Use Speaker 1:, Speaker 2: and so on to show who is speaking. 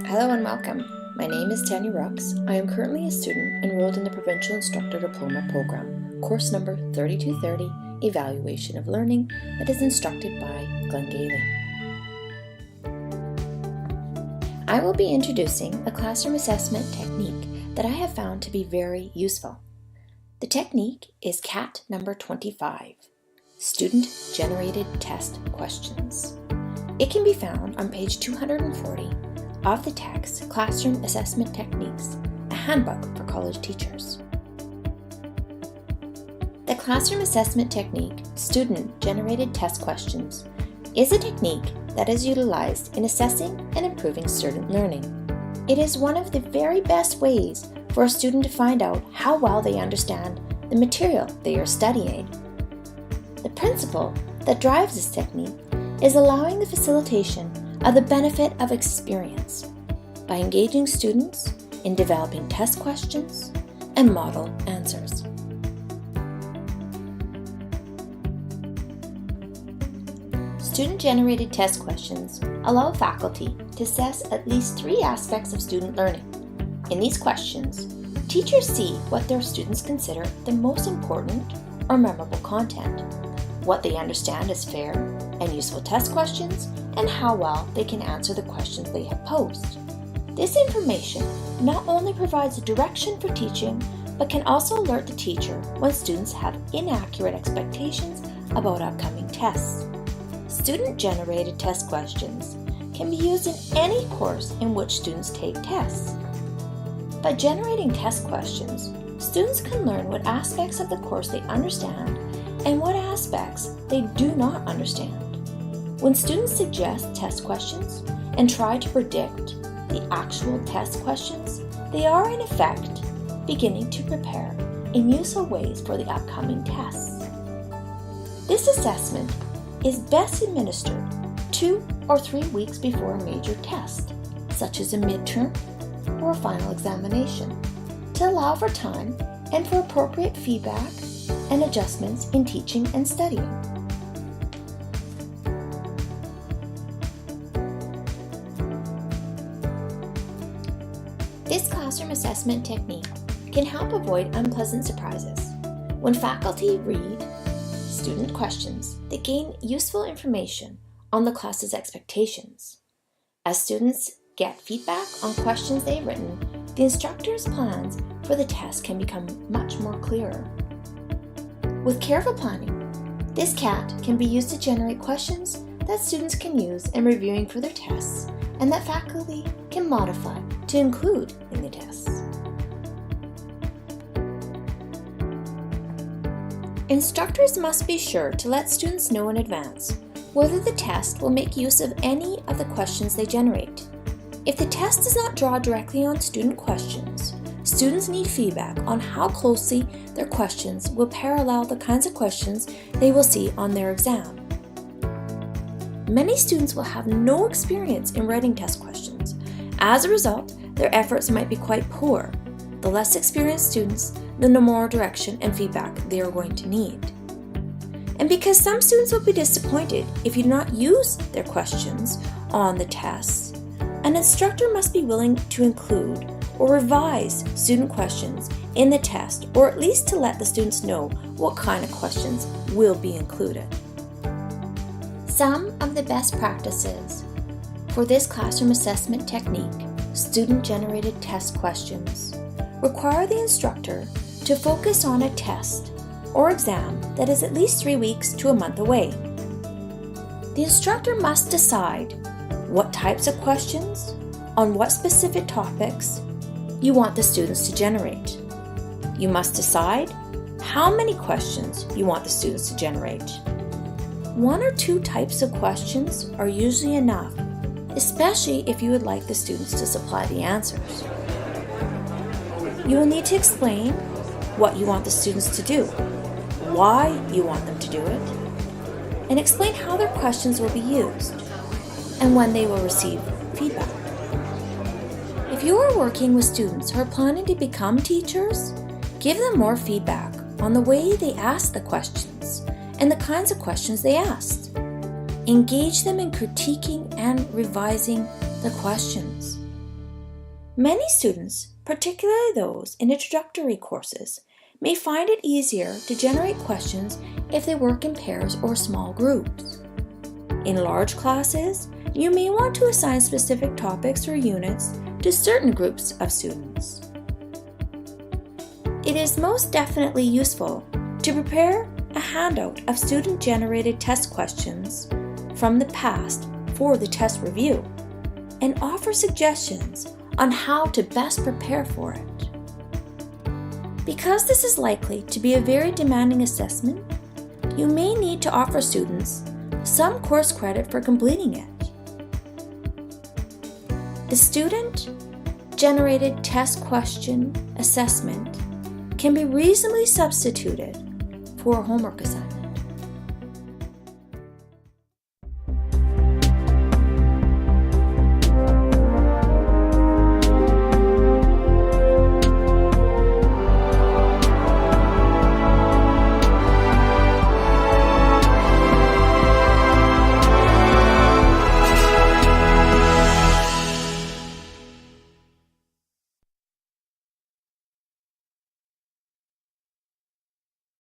Speaker 1: Hello and welcome. My name is Tanya Rookes. I am currently a student enrolled in the Provincial Instructor Diploma Program, course number 3230, Evaluation of Learning, that is instructed by Glenn Gailey. I will be introducing a classroom assessment technique that I have found to be very useful. The technique is CAT number 25, Student Generated Test Questions. It can be found on page 240 of the text Classroom Assessment Techniques, a handbook for college teachers. The classroom assessment technique, Student Generated Test Questions, is a technique that is utilized in assessing and improving student learning. It is one of the very best ways for a student to find out how well they understand the material they are studying. The principle that drives this technique is allowing the facilitation of the benefit of experience by engaging students in developing test questions and model answers. Student-generated test questions allow faculty to assess at least 3 aspects of student learning. In these questions, teachers see what their students consider the most important or memorable content, what they understand as fair and useful test questions, and how well they can answer the questions they have posed. This information not only provides a direction for teaching, but can also alert the teacher when students have inaccurate expectations about upcoming tests. Student-generated test questions can be used in any course in which students take tests. By generating test questions, students can learn what aspects of the course they understand and what aspects they do not understand. When students suggest test questions and try to predict the actual test questions, they are in effect beginning to prepare in useful ways for the upcoming tests. This assessment is best administered 2 or 3 weeks before a major test, such as a midterm or a final examination, to allow for time and for appropriate feedback and adjustments in teaching and studying. This classroom assessment technique can help avoid unpleasant surprises. When faculty read student questions, they gain useful information on the class's expectations. As students get feedback on questions they've written, the instructor's plans for the test can become much more clearer. With careful planning, this CAT can be used to generate questions that students can use in reviewing for their tests and that faculty can modify to include in the tests. Instructors must be sure to let students know in advance whether the test will make use of any of the questions they generate. If the test does not draw directly on student questions, students need feedback on how closely their questions will parallel the kinds of questions they will see on their exam. Many students will have no experience in writing test questions. As a result, their efforts might be quite poor. The less experienced students, the more direction and feedback they are going to need. And because some students will be disappointed if you do not use their questions on the tests, an instructor must be willing to include or revise student questions in the test, or at least to let the students know what kind of questions will be included. Some of the best practices for this classroom assessment technique, student-generated test questions, require the instructor to focus on a test or exam that is at least 3 weeks to a month away. The instructor must decide what types of questions on what specific topics you want the students to generate. You must decide how many questions you want the students to generate. 1 or 2 types of questions are usually enough, especially if you would like the students to supply the answers. You will need to explain what you want the students to do, why you want them to do it, and explain how their questions will be used, and when they will receive feedback. If you are working with students who are planning to become teachers, give them more feedback on the way they ask the questions and the kinds of questions they asked. Engage them in critiquing and revising the questions. Many students, particularly those in introductory courses, may find it easier to generate questions if they work in pairs or small groups. In large classes, you may want to assign specific topics or units to certain groups of students. It is most definitely useful to prepare a handout of student-generated test questions from the past for the test review and offer suggestions on how to best prepare for it. Because this is likely to be a very demanding assessment, you may need to offer students some course credit for completing it. The student-generated test question assessment can be reasonably substituted for a homework assignment.